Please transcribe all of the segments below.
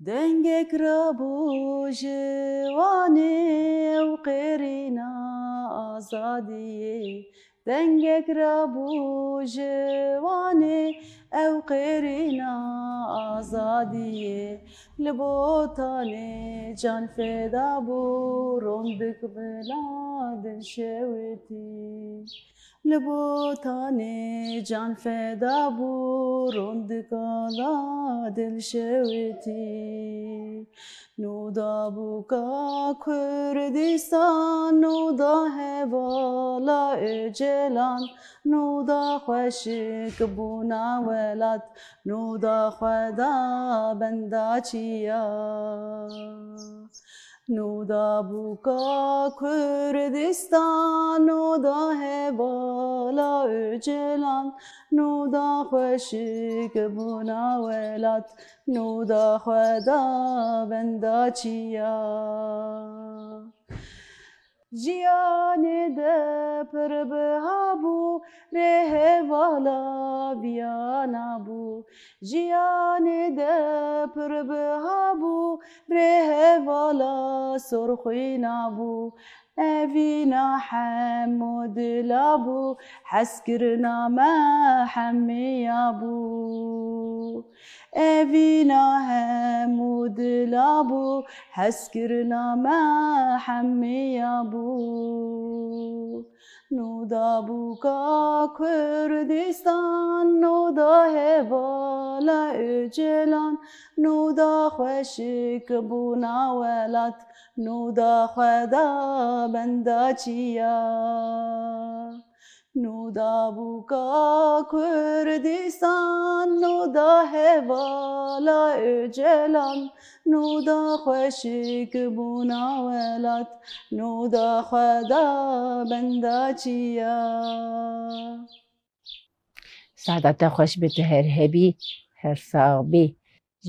دنگك رابو جواني وقيرنا آزادي دنگك رابو جواني او قيرنا آزادي لبوتاني جان فدا بو روندك بلاد شويتي لبوتاني جان فدا بو روندك بلاد شويتي نودا بوكا كردستان نودا هوالا اجلان نودا خوشك بونا ولات نودا خدا بندا چیا نودا بوكا كردستان نودا هوالا اجلان نودا خوشك بونا ولات نودا خدا بندا چیا جیان ده پر بهابو ره والا بیانا بو جیان ده پر بهابو ره والا سرخینا بو اوینا حمود لابو حسکرنا ما حمیا بو اوینا حمود لابو حسکرنا ما حمیا بو نودا بوکا کردستان نودا هوالا اجلان نودا خوشک بونا ولات نودا خدا بندا چیا نودا بوکا کردستان نودا هوالا اجلان نودا خوشک بونا ولات نودا خدا بندا چیا سعادت خوش به تو هر هبی هر صاحبی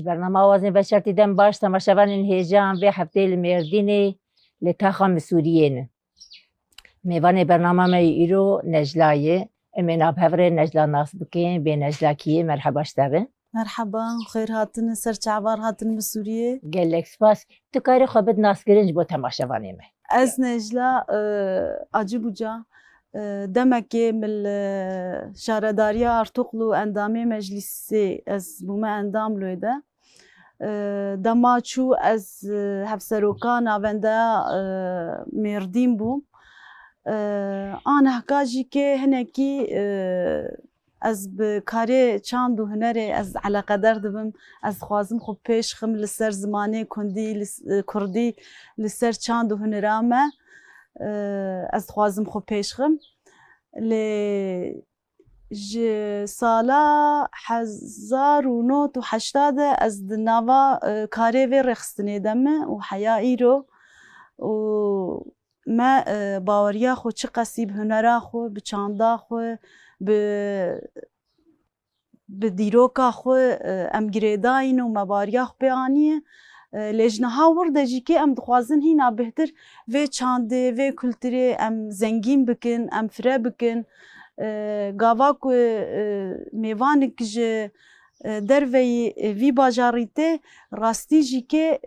برنامه آوازین بشر دیدم باش تماشاوان هیجان و هفته المردینی لتاخم سوریه میوان برنامه می ایرو نجلایه امین آبهور نجلا ناس بکن به نجلا کیه مرحبا شتابه مرحبا خير هاتن سر چعبار هاتن بسورية گلک سپاس تو کاری خوبت ناس گرنج با تماشاوانی می از نجلا عجب جا دمكي من شارداريا ارتقلو اندامي مجلسي از بوما اندام لويدا دماچو از هفسروكانا وندا مردين بو انا حكاجي كي هنكي از بكاري چاند و هنري از على قدر دبم از خوازم خو پیش خم لسر زماني كردي لسر چاند و هنرامه از خوازم خو پیش خم لی سالا 1980 از دنوا کاری و رخصتنی دمه و حیائی رو و ما باوریا خو چه قصیب هنرا خو به چاندا خو به دیروکا خو ام گریداین و مباریا خو بیانیه لجنها ورده جی که ام دخوازن هینا بهتر و چانده و کلتری ام زنگین بکن ام فره بکن گاواک میوانک جه دروی وی باجاریته راستی جی که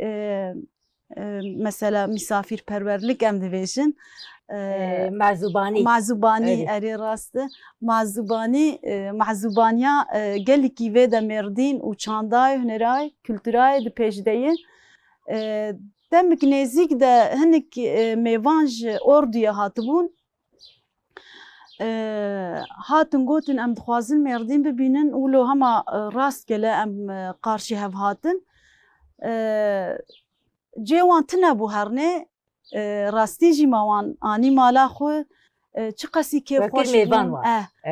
مثلا مسافر پرورlik ام دویشن معزوبانی اری راسته معزوبانیا گلکی و ده مردین و چاندای هنرای کلتورای ده پیشدهی دمک نزیک ده هنک میوانج اردویا هاتبون هاتن گوتن ام دخوازن مردین ببینن اولو هما راست گله ام قارشی هف هاتن جوان تنبو هرنه راستی جی موان آنی مالا خو چه قصی که خوش بون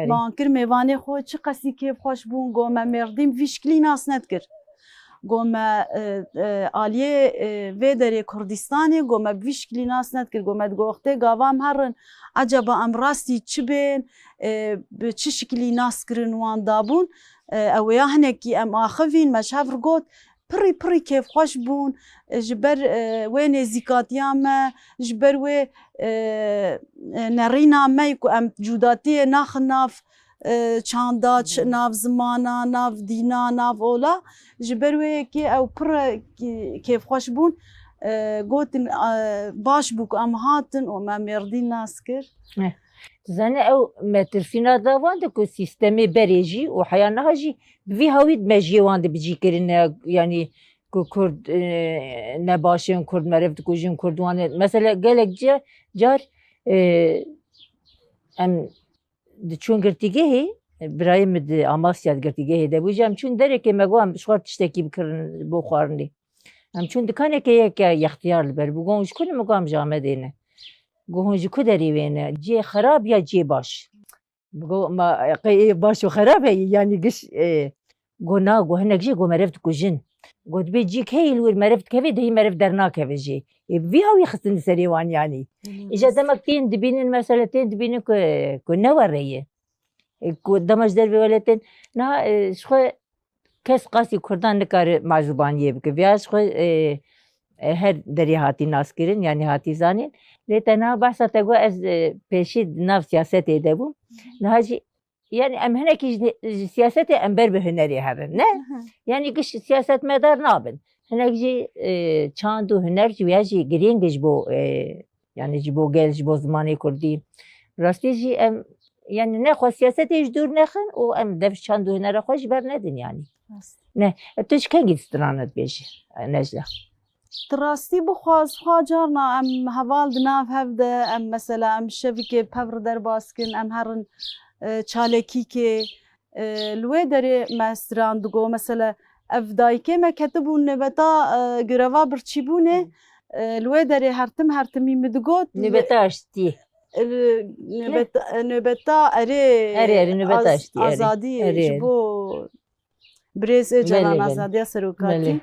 مانکر میوانی خو چه قصی که خوش بون گومه مردیم ویشکلی ناس ندکر گومه آلیه و دری کردستانی گومه ویشکلی ناس ندکر گومه گوخته گاوام هرن عجبا ام راستی چه بین به چه شکلی ناس کرن وان دابون او یا هنکی ام آخوین مشهور گوت پری کیف خوش بون جبر و نزیکاتیام جبر و نرینا میکو ام جوداتی نخناف çanda nav zimana nav dîna nav ola ji ber wê yekê ew pir kêfxweş bûn gotin baş bû ku em hatin û me mêrdîn nas kir. Zane ew metirfîna davan de ku sîstemê berê jî û heya niha jî bi vî hawî me jiyê wan de bicîkirine yanî ku Kurd nebaşin Kurd merev dikujin Kurd wan ê mesela gelek car em diçûn girtîgehê birayê min di Amasya girtîgehê de bû jî em çûn derekê me got em ji tiştekî bikirin bo xwarinê em çûn dikanekê yek yextiyar li ber bû got ji ku me got em ji Amedê ne got ji ku derê wê ne cê xerab ya cê baş got baş û xerab heye yanî giş got na got hinek jî got merev dikujin got bê cîk heyî li wir merev dikeve de hî merev dernakeve jê vî hawî xistin li serê wan yanî îja demek tên dibînin mesela tên dibînin ku ne were ye ku dema ji dervê weletên niha ji xwe kes qasî Kurdan nikare mazûbaniyê bike vêya ji xwe her derê hatî naskirin yanî hatî zanîn lê te niha behsa te got ez pêşî nav siyasetê de bûm niha jî yani em hinekî ji siyasetê em ber bi hunerê herin ne yanî giş siyasetmedar nabin hinek jî çand û huner ji wêya jî girîng e ji bo yani ji bo gel ji bo zimanê Kurdî rastî jî em yani nexwe siyasetê ji dûr nexin û em dev çand û hunera xwe ji ber nedin yanî ne tu ji kengî strana dibêjî Necla Di rastî bixwazxa carna em heval di nav hev de em mesela em şevikê pevr derbaskin em herin çalekîkê li wê derê me stran digot mesela ev dayikê me ketibû niveta gireva birçîbûnê li wê derê hertimî min digot nûbeta aştî nöbeta erê azadî ji bo Birêz Canan Azadiya Serokatî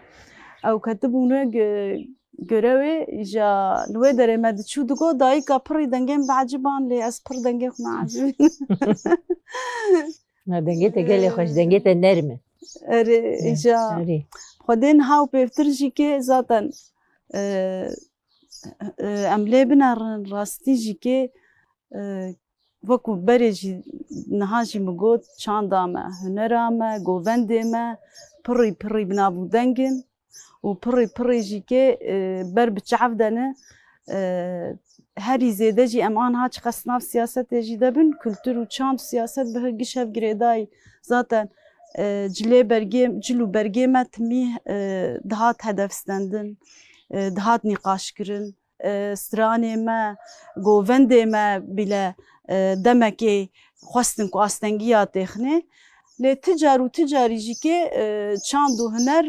ew ketibûne görevê îja li wê derê me diçû digot dayîka pirî dengên beeciban lê ez pir dengê xwe neecibînim dengê te gelê xweş dengê te nerm e erê îja xwedê niha û pêvtir jî kê zaten em lê binerin rastî jî kê wekû berê jî niha jî min got çanda me hunera me govendê me pirî bi nav û dengin û pirî jî kê ber bi çev de ne herî zêde jî em aniha çi qas nav siyasetê jî de bin kultur û çand siyaset bi giş hev girêdayî zaten cil û bergê me timî dihat hedefstendin dihat nîqaşkirin stranê me govendê me bîle demekê xwestin ku astengiya têxine lê ticar û ticarî jî kê çand û huner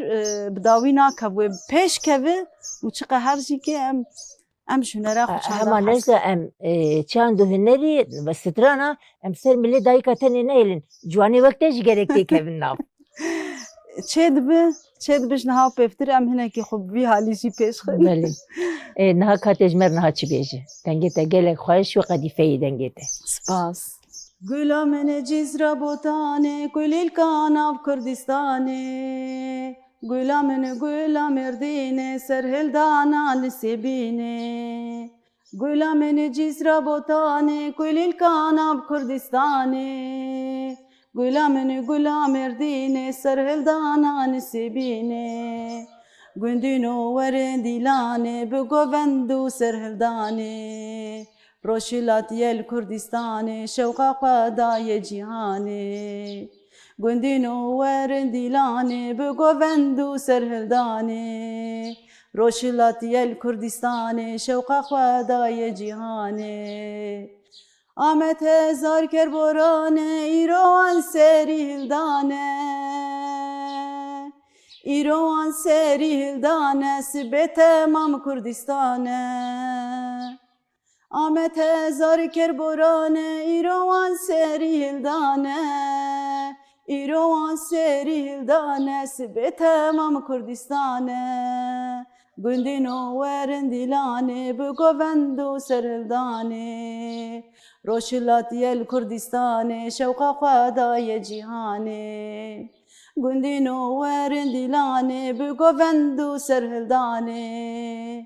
bi dawî nakev wê pêş keve û çi qeher jî kê em ji hunera xwe hema Necla em çand û hunerî ve strana em ser milê dayîka tenê nehêlin ciwanê wek te jî gerek tê kevin nav çê dibe ji niha pêvtir em hinekî xwe bi vî halî jî pêş xin belê niha katê ji me niha çi bêje dengê te gelek xweş û qedîfeyî dengê te spas Gula mene cizra botane kulîlka nav Kurdistanê Gula mene gula merdînê serhildana li Sêbînê Gula mene cizra botane kulîlka nav Kurdistanê Gula mene gula merdînê serhildana li Sêbînê Gundîno werin dîlanê bi govend û serhildanê Roşilatiyel Kurdistanê şewqa xwe daye cîhanê Gundîno werin dîlanê bi govend û serhildanê Roşilatiyel Kurdistanê şewqa xwe daye cîhanê Amet hezar ker boranê îro wan serî hildane îro wan serî hildane sibê temam Kurdistanê Amet hezar ker boranê îro wan serî hildane îro wan serî hildane sibê temam Kurdistanê Gundîno werin dîlanê bi govend û serhildanê Roşilatiyel Kurdistanê şewqa xwe daye cîhanê Gundîno werin dîlanê bi govend û serhildanê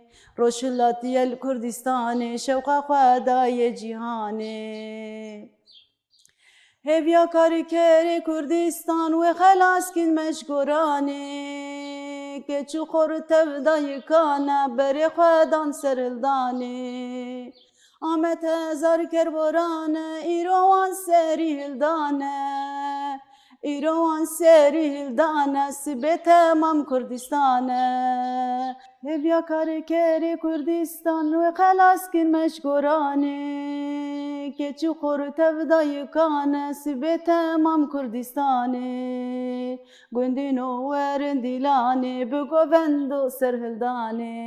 هێویا کاریکێری کوردستان و خلاص کن مەشگۆرانێ کێچ و خۆر تەودایکانە بەرێ خوێدان سەرلدانێ ئامەت هەزار کەربۆرانە ئیرۆوان سەری هلدانە ئیرۆوان سەری هلدانە سبێ تەمام کوردستانە هێویا کاریکێری کوردستان و خلاص کن مەشگۆرانێ کێچ و خۆر تەودایکانە سبێ تەمام کوردستانێ گوندین و وەرن دیلانێ بگۆڤەند و سەرهلدانێ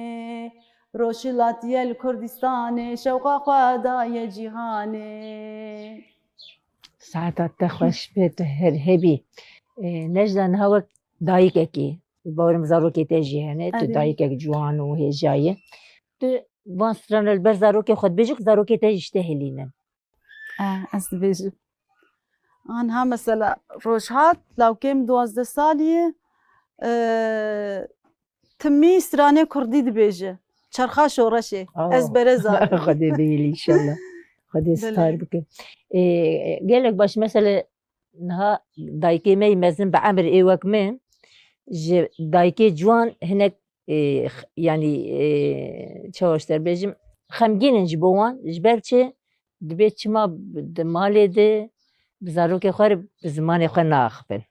ڕۆژهڵاتیە کوردستانê şewqa xwe daye cîhanê. Saeta te xweş bê tu herhebî nejda niha wek dayîkekî bawerim zarokê te jî hene tu dayîkek ciwan û hêjayî tu van strana li ber zarokê xwe dibêjî ku zarokê te jî tiştê helîne. Ez dibêjim. Anha mesela roj hat lawkêm 12 salî timî stranê Kurdî dibêje. Çarxa şoreşê ez bereza Xwedê bihêlî inşallah. Xwedê star bike. Gelek baş mesele niha dayîkê me yê mezin bi Emir êwek min ji dayîkê ciwan hinek yanî çawaş derbêjim xemgînin ji bo wan ji ber çi dibê çima di malê de bi zarokê xwe re bi zimanê xwe naaxivin.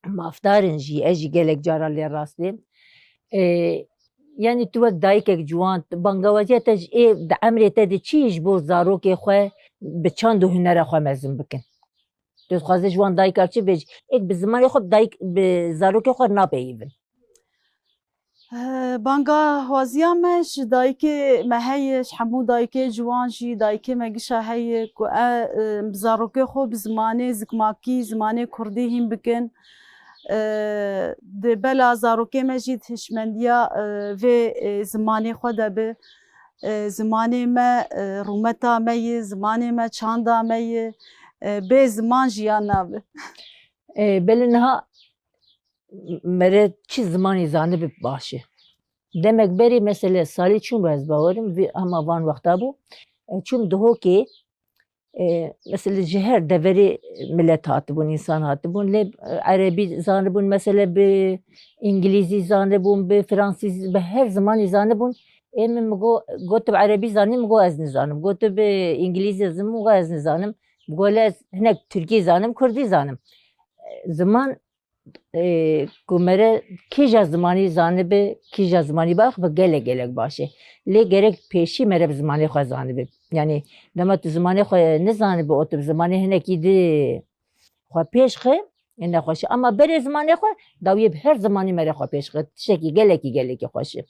Mafdarin jî ez jî gelek cara lê rastîm. Yani tu wek dayîkek ciwan bangewazîya te ji ê di Emrê te de çi ji bo zarokê xwe bi çand û hunera xwe mezin bikin. Tu dixwaze ji wan dayîkar çi bêjî êk bi zimanê xwe bi zarokê xwe napeyivin. Banga hwaziya me ji dayîkê me heye ji hemû dayîkê ciwan jî dayîkê me gişa heye ku bi zarokê xwe bi zimanê zikmakî zimanê Kurdî hîn bikin. Di bela zarokê me jî hişmendiya vê zimanê xwe de bi zimanê me rûmeta me yê zimanê me çanda me yê bê ziman jiyan nabe. Belê niha mere çi zimanê zanibî baş e. Demek berê mesele salê çûm ez bawerim vê hema van wexta bû çûm di hokê mesela ji her deverê millet hatibûn însan hatibûn lê erebî zanibûn mesele bi îngilîzî zanibûn bi fransîzî bi her zimanê zanibûn ê min got tu bi erebî zanî min got ez nizanim got tu bi îngilîzî zanî min got ez nizanim got lê ez hinek Tirkî zanim Kurdî zanim ziman ku mere kîja zimanî zanibe kîja zimanî bax ve gelek gelek baş e lê gerek pêşî mere bi zimanê xwe zanibe yani dema tu zimanê xwe nizanibe û tu bi zimanê hinekî dî xwe pêş xe nexweş e ama berê zimanê xwe dawiyê bi her zimanî mere xwe pêş xe tiştekî gelekî gelekî xweş e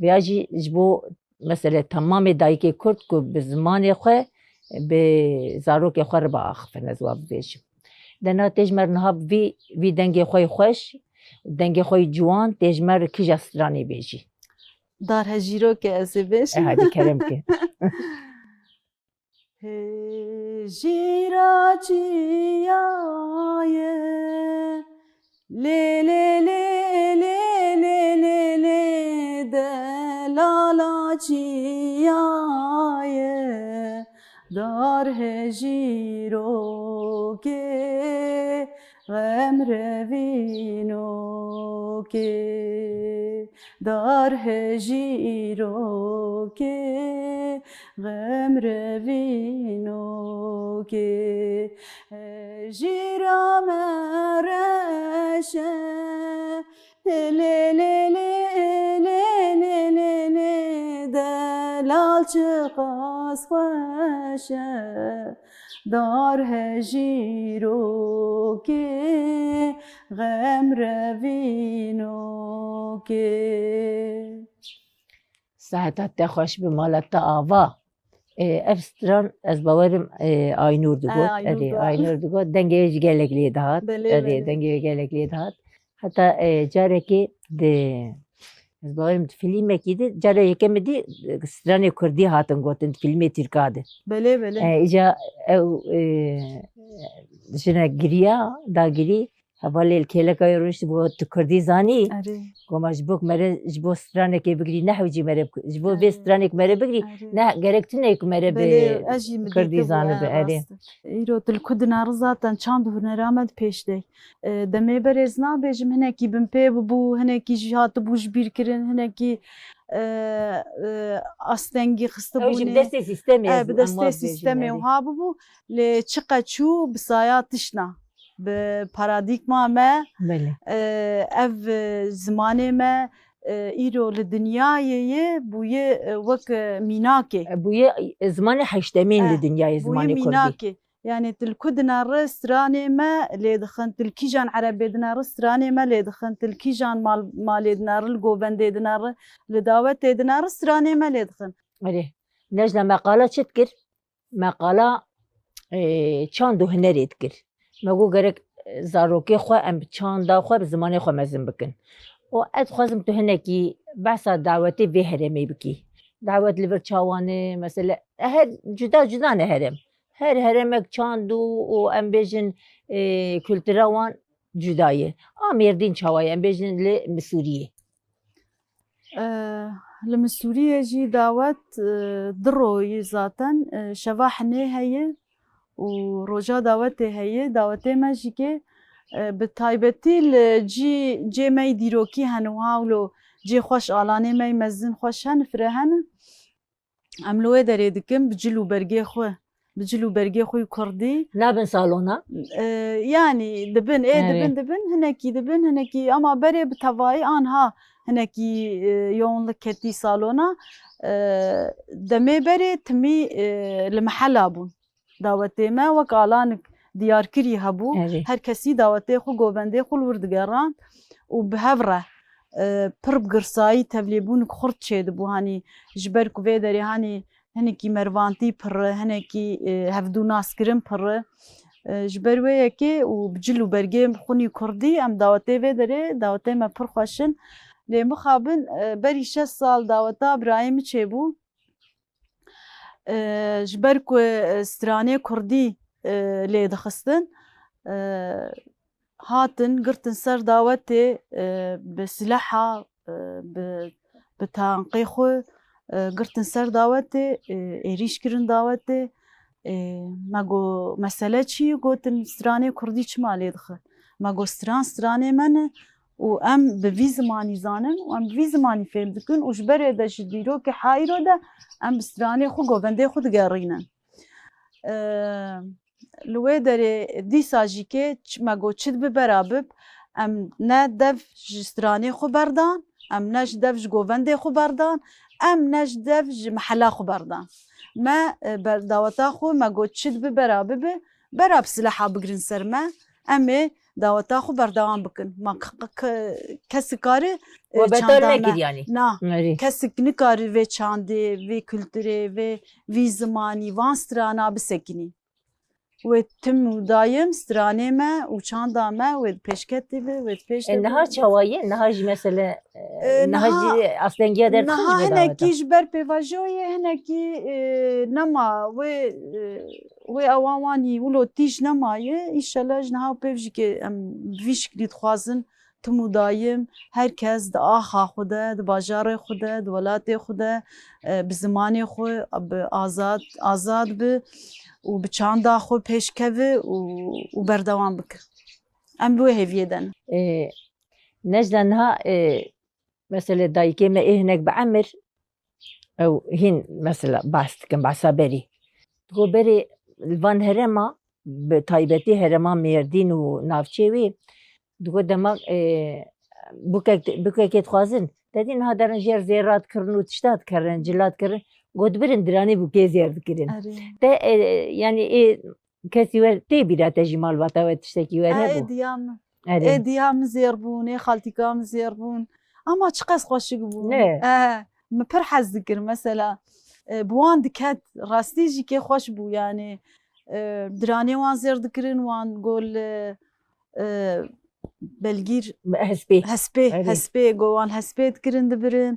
vêya jî ji bo mesele temamê dayîkê Kurd ku bi zimanê xwe bi zarokê xwe re biaxivin ez wa bibêjim. Dena têjmer niha vî dengê xwe xweş dengê xwe ciwan têjmer kîja stranê bêjî. Dar hejîrokê ez ê bêjim. Hadi kerem ke. Hejîra çiyaye lê lê lê lê lê lê lê delala çiyaye dar hejîrokê غمرevînokê dar hejîrokê غمرevînokê hejîra me reşe lê lê lê lê lê lê lê delal çiqas xweş e dar hejîrokê غمرevînokê. Saeta te xweş bi mala te ava ev stran ez bawerim Aynûr digot Aynûr digot dengê jî gelek lê dihat dengê gelek lê dihat heta carekê di ez bawerim di filmekî de cara yekemê dî stranê Kurdî hatin gotin filmê Tirka de îca ew jinek giriya dagirî هوالی الکلکه روش بود تو کردی زانی آره گماش بک مره جبو سترانه که بگری نه حوجی مره جبو به سترانه که مره بگری نه گرکتنه که مره به کردی زانه به اره ایرو دل کدنا رزاتن چند هنرامد پیش دی دمی برز نابجم هنکی بم پی ببو هنکی جهات بوش بیر کرن هنکی استنگی خسته بونه دست سیستمی به دست سیستمی و ها ببو ل چقچو بسایاتشنا به پارادیگما ما اف زمانه ما ایرو لدنیای بوی وک میناکه بوی زمان هشتمین لدنیای زمان کردی يعني تلكدنا رستراني ما ليدخن تلكيجان عربيدنا رستراني ما ليدخن تلكيجان ماليدنا الجوبنديدنا لداوتيدنا رستراني ما ليدخن أري نجنا مقالة تذكر مقالة چاندو هنري تذكر مگو گرک زاروکی خو ام چاندا خو بزمان خو مزن بکن و اد خوازم تو هنکی بحث دعوتی به هرمی بکی دعوت لیبر چاوانه مثلا هر جدا جدا نه هرم هر هرمک چاندو و ام بیجن کلتراوان جدایه آمیردین چاوای ام بیجن لمسوریه لمسوریه جی دعوت دروی ذاتن شواحنه هیه و روجا دعوت هیه دعوت ما جی که به تایبتی جی می دیروکی هنوها ولو جی خوش آلانه می مزن خوش هن فرهن عملوه داره دکم بجلو برگه خواه بجلو برگه خوی کردی نبن سالونا يعني دبن دبن هنکی اما بره بتوای آنها هنکی يونلك كتي سالونا دمي بره تمي المحل بون دعوتي ما وكالانك ديار كري هبو هر كسي دعوتي خو گوبنده خو الوردگران وبهفره پر بگرسایی تبلیبونک خورد شد بو هنی جبر کوی داری هنی هنکی مروانتی پر هنکی هفدو ناس کرم پر جبر وی که و بجلو برگه خونی کردی ام دعوتی وی داره دعوتی ما پر خوشن لی مخابن بری 6 سال دعوتا برایم چه بو جبر کو استرانه کردی لی دخستن هاتن قرتن سر دعوتي بسلاحة بتنقيخو قرتن سر دعوتي إيريش كرن دعوتي ماگو مسألة چی گوتن استرانه کردی چمالی دخل ماگو استرانه منه و ام به وی زمانی زانن و ام وی زمانی فهم دکن و جبره دا جدیرو که حایرو دا ام استرانه خو گوونده خود گرینن لوی داره دیساجی که مگو چید ببرابب ام نه دف جسترانه خو بردان ام نش دف جگوونده خو بردان ام نش دف محلا خو بردان ما دعوتا خو مگو چید ببرابب براب سلاحا بگرن سر ما امی دعوتا خو بردوان بکن ما کسی کاری و بطور نکر یعنی نه کسی نکاری وی چانده وی کلتوره وی زمانی وان سترانا بسکنی و تم دایم سترانه ما و چاندا ما و پیشکتی و پیش نهار چوایه نهارج مثلا نهارج اصلنگی در خرج بداوتا هنکیش بر پیواجوی هنکی نما و اوانی ولو تیش نمایه ایشالا جنها پیوجی که ام ویش کلید خوازن تم دایم هر کس د آخا خوده د باجار خوده د ولات خوده بزمان خو آزاد به و بچاندا خو پیشکوه و بردوام بکر ام بو هیویدن نجدنها مثلا دایکی ما هناك بعمر او هين مثلا باست كم بعصابري تقول بري الفان هرما بتايبتي هرما ميردين ونافشيوي تقول دماغ بوكا تخوازن تدين هذا رنجير زيرات كرنو تشتات كرن جلات كرن قد برن دراني بوكي زير كرن تا يعني كسي ور تي بيرا تجمال واتاوي تشتكي ور ديام زيربون خالتي كام زيربون اما تشقاس خوش بون ما برحز ذكر مثلا بوان دكات راستيجي كي خوش بو يعني دراني وان زير ذكرن وان قول بلغير هسبي قوان هسبي ذكرن دبرن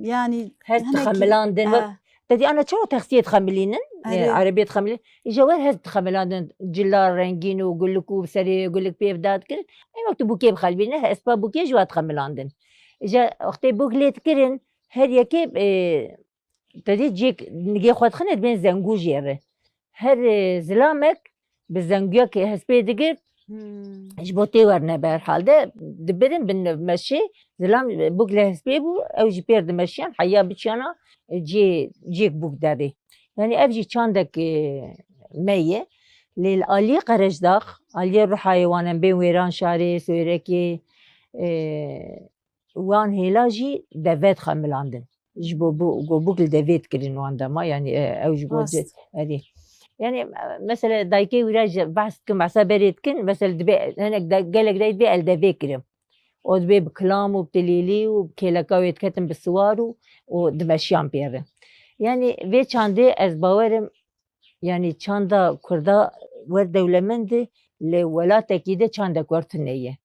يعني هل تخملان دن تدي انا شو تخسيت خملينن عربية تخمل جوار هز تخملان جلار رنگين وقلك وبسري قلك بيفداد كرن أي وقت بوكي بخلبينه أسبا بوكي جوات خملاندن إجا وقت بوك ليت كرن هر يكي تدي جيك نجي خود خند بين زنگو جيره هر زلامك بالزنگوك هسبي دقر جبوتي ورنا بهالحال ده دبرن بنمشي زلام بوك لهسبي بو أو جبير دمشيان حيا بتشانا جيك بوك داري يعني أبجي كاندك مية للآلية قرجداخ آلية روح حيوانا بين ويران شاري سويركي وان هيلاجي دافيت خملاندن جبو بوك الدافيت كرين واندا ما يعني أو جبو هذه يعني مثلا دايكي وراج بحث كم عصابريت كن مثلا دبي هناك قالك دايت بي الدافي كريم ودبي بكلام وبتليلي وبكيلكا ويتكتم بالسوار ودمشيان بيره يعني في چانده از باورم يعني چاندا كردا ور دولمند لولات اكيده چاندا كورتنيه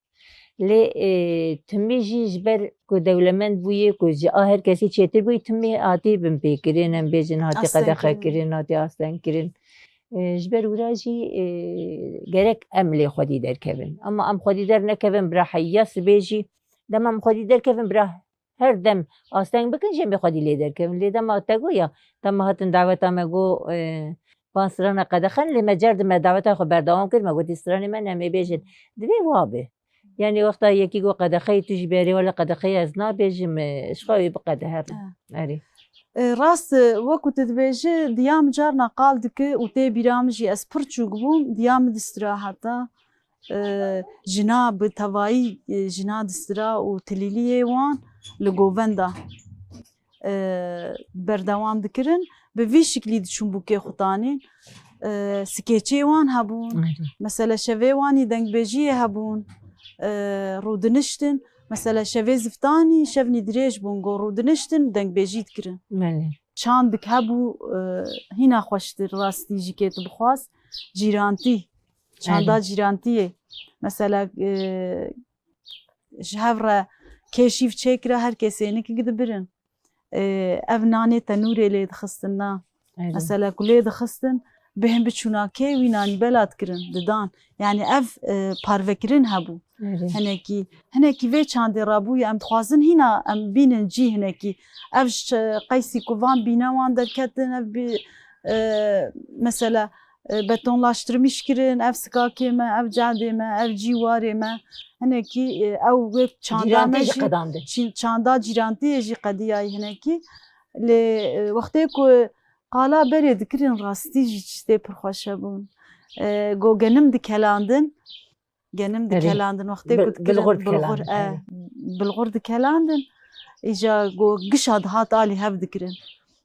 ل تميجي جبر كو دولمند بويه كو هر كسي چيتر بوي تمي آتي بن بيكرين ام بيجن هاتي قدخه كرين هاتي آستان كرين جبر وراجي gerek املي خودي در كevin اما ام خودي در نكevin برا حياس بيجي دم ام خودي در كevin برا هر دم آستان بکن جنب خودی لیدر کم لیدم آتگو یا تم هاتن دعوت مگو پانسران قدخن لمجرد ما دعوت خو بردوام کرد مگو دیسترانی من نمی بیشن دوی وابه يعني وقتا یکی گو قدخی تجبری ولا قدخی از نا بیشم شخوی بقدهر اری راست وكو تدبيجي ديام جارنا قال دك وتي برامجي اسبرتشو قبوم ديام دستراحتا جناب تواي جنا دسترا وتليليه وان لگووندا بردوام دکرن به وی شکلی دچون بوکه خوتانی سکیچی وان هبون مثلا شوی وانی دنگ بجی هبون رودنشتن مثلا شوی زفتانی شونی دریج بون گو رودنشتن دنگ بجی دکرن چاندک هبو هینا خوشتر راستی جی که تو بخواست جیرانتی چاندا جیرانتیه مثلا جهور كيشيف تشيكرا هر كيسينك قد برن اف ناني تنوري لي دخستنا مثلا كلي دخستن بهم بتشوناكي ويناني بلاد كرن ددان يعني اف بارفكرن هبو هناكي في چاندي رابوي ام تخوازن هنا ام بينن جي هناكي اف قيسي كوفان بينا وان دركتن مثلا betonlaştırmış kirin, ev skakê me, ev cadê me, ev cîwarê me hinekî ew wê çanda cîrantiyê jî qediyayê hinekî lê wextê ku qala berê dikirin rastî jî tiştê pir xweş hebûn got genim dikelandin wextê ku bilgur dikelandin îja got gişa dihat alî hev dikirin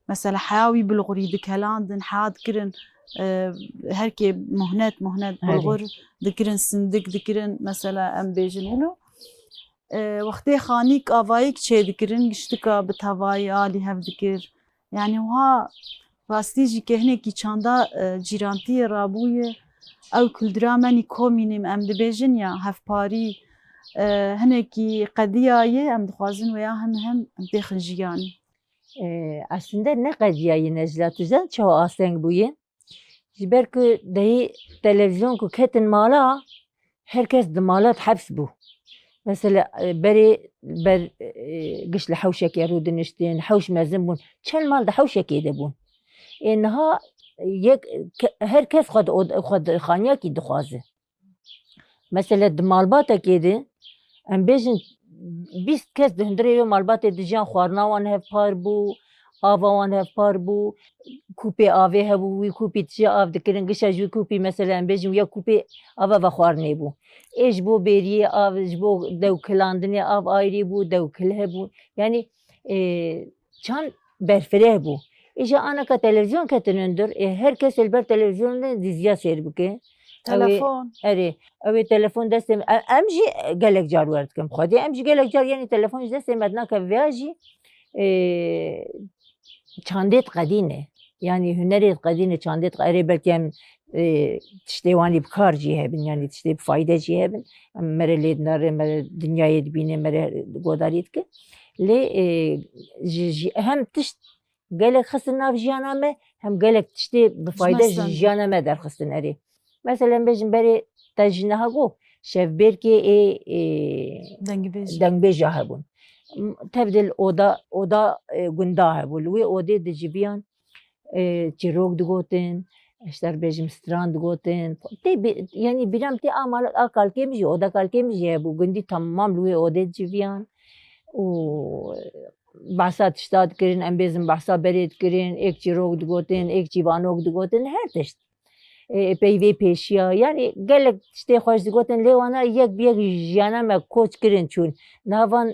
mesela heyawî bilgurî dikelandin heya dikirin herkê muhnet bulgur dikirin sindik dikirin mesela em bêjin hûn wextê xanîk avayîk çê dikirin giştika bi tevayî alî hev dikir yani wiha rastî jî hinekî çanda cîrantiyê rabûye ew kuldira menî komînêm em dibêjin ya hevparî hinekî qediyayê em dixwazin wêya hem tê xinjiyanî aslında ne qediyayê Necla Tuzan çawa asteng bûye جبر که دهی تلویزیون که کتن مالا هرکس دمالات حبس بو مثلا بری بر قش لحوشك يرود نشتين حوش مازن بون چل مال ده حوشك يدبون انها يك هركس خد خانياكي دخوازه مثلا دمالباتا كده ام بيجن 20 كاس دهندري مالباتا دجان خوارنا وان هف پار بو آوان هف پار بو کوپی آوه هبو وی کوپی تجا آو دکرن گشا جو کوپی مثلا بيجن ويا کوپی آوه و خوارنه بو ايش بو بيريه آو ايش بو دو كلاندني آو آيري بو دو كله بو يعني چان برفره بو ايجا انا كتلفزيون كتنندر هركس البر تلفزيون ديزيا سير بكي تلفون اري اوي تلفون دستم امجي قالك جار وردكم خدي امجي قالك جار يعني تلفون دستم مدنا كفياجي چاندت قدینه یعنی هنری قدینه چاندت قری بلکه هم تشتیوانی بکار جیه بین یعنی تشتی بفایده جیه بین مره لید نره مره دنیای دبینه مره گوداریت که لی هم تشت gelek xistin nav jiyana me hem gelek tiştê bi fayda ji Mestanda. jiyana me derxistin erê. Mesela bêjin berê te ji niha got şevbêrkê ê dengbêja hebûn. Tevdil oda gunda hebû. Li wê odê di civiyan çîrok digotin, eşler bêjim stran digotin. Yani biram tê a kalkê min jî oda kalkê min jî hebû. Gundî temam li wê odê civiyan. û behsa tişta dikirin, em bêzin behsa berê dikirin, êk çîrok digotin, êk çîvanok digotin, her tişt. Peyvê pêşiya, yani gelek tiştê xweş digotin lê wana yek bi yek jiyana me koç kirin çûn. Navan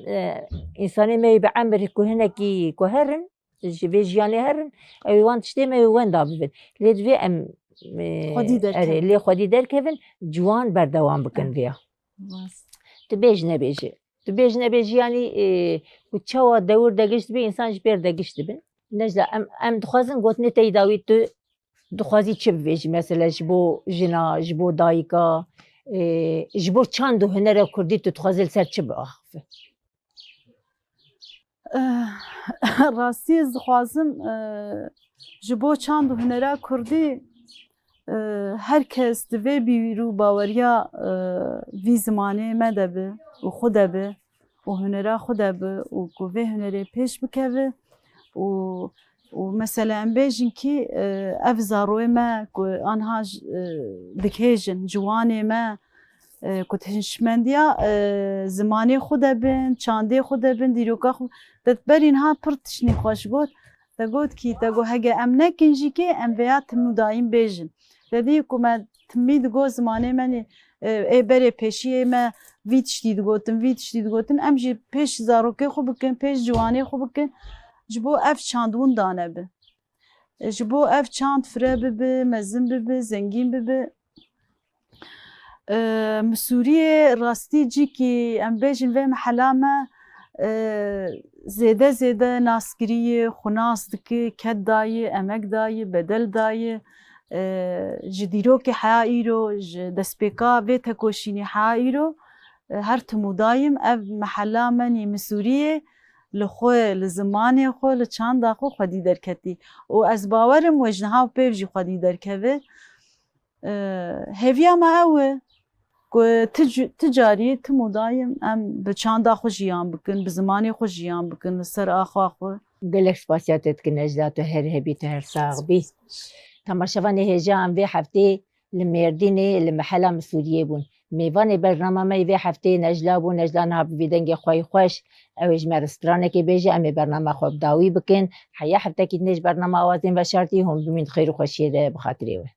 însanê me bi emr ku hinekî ku herin, ji vê jiyanê herin, ew ê wan tiştê me wenda bibin. Lê divê em lê xwedî derkevin, ciwan berdewam bikin vêya. Tu bêj nebêje. Tu bêj nebêjî yanî ku çawa dewr de gişt bê însan ji pêr de gişt dibin. Necda em dixwazin gotinê te yî dawî tu dixwazî çi bibêjî mesela ji bo jina, ji bo dayika, ji bo çand û hunera Kurdî tu dixwazî li ser çi biaxive? Rastî ez dixwazim ji bo çand û hunera Kurdî herkes divê bîrû baweriya vî zimanê me de bi û xwe de bi û hunera xwe de bi û ku vê hunerê pêş bikeve û mesela em bêjin kî ev zaroyê me ku anha dikêjin, ciwanê me ku hişmendiya zimanê xwe de bin, çandê xwe de bin, dîroka xwe de berî niha pir tiştî xweş got. Te got kî te got hege em nekin jî kê em vêya tim û dayîn bêjin. Dedî ku me timî digot zimanê me ê berê pêşiyê me vî tiştî digotin, vî tiştî digotin, em jî pêş zarokê xwe bikin, pêş ciwanê xwe bikin, ji bo ev çandbûn dane bi. Ji bo ev çand fire bibe, mezin bibe, zengîn bibe. Mi Sûriyê rastî cîkî em bêjin vê mihela me zêde zêde naskiriyê, xwenas dike, ket dayê, emek dayê, bedel dayê. Ji dîrokê heya îro, ji destpêka vê tekoşînê heya îro her tim û dayîm ev mihela me nî mi Sûriyê li xwe, li zimanê xwe, li çanda xwe xwedî derketî. û ez bawerim wê ji niha pêv jî xwedî derkeve. Hêviya me ew e ku ti carî tim û dayîm em bi çanda xwe jiyan bikin, bi zimanê xwe jiyan bikin li ser axa xwe. Gelek spasiya te dikin Necda, tu her hebî, tu her sax bî. Temaşevanê hêja em vê heftê li Mêrdînê li mihela mi Sûriyê bûn. Mêvanê bername me vê heftê Necla bû. Necla niha bi vî dengê xwe yî xweş. Ew ê ji me restoranekê bêje em ê bername xwe bi dawî bikin. Heya heftekî din ji bername awazên veşartî hûn bimîn xêr û xweşiyê de bi xatirê we.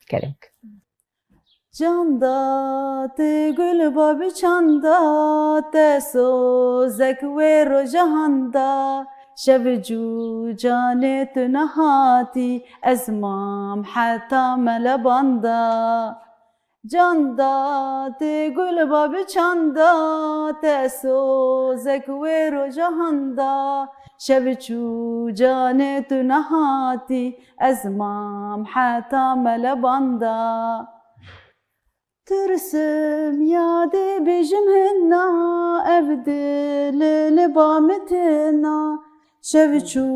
Kerem. Canda te gul babi çanda te sozek wê rojahanda şev cû canê tu nehatî ez mam heta me lebanda. Canda te gul babi çanda te sozek wê rojahanda şev cû canê tu nehatî ez mam heta me lebanda. Tırsım yade bejim hinna ev dili bametina şevçu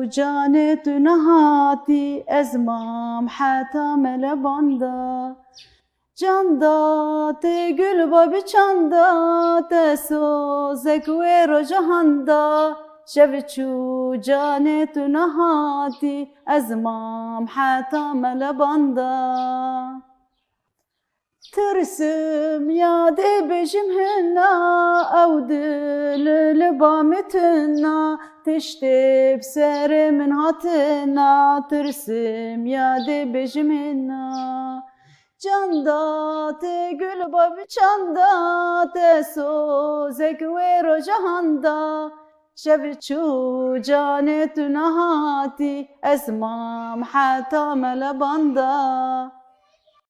cane tu nahati ezmam hata melebanda. Canda te gül babi çanda te sozek ve rojahanda şevçu cane tu nahati ezmam hata melebanda. Tırsım yade bejim hinna ew dili bametina tiştê serê min hatina tırsım yade bejim hinna. Canda te gül babi çanda te sozek wê rojahanda şev çû canê tu nehati ez mam heta me lebanda.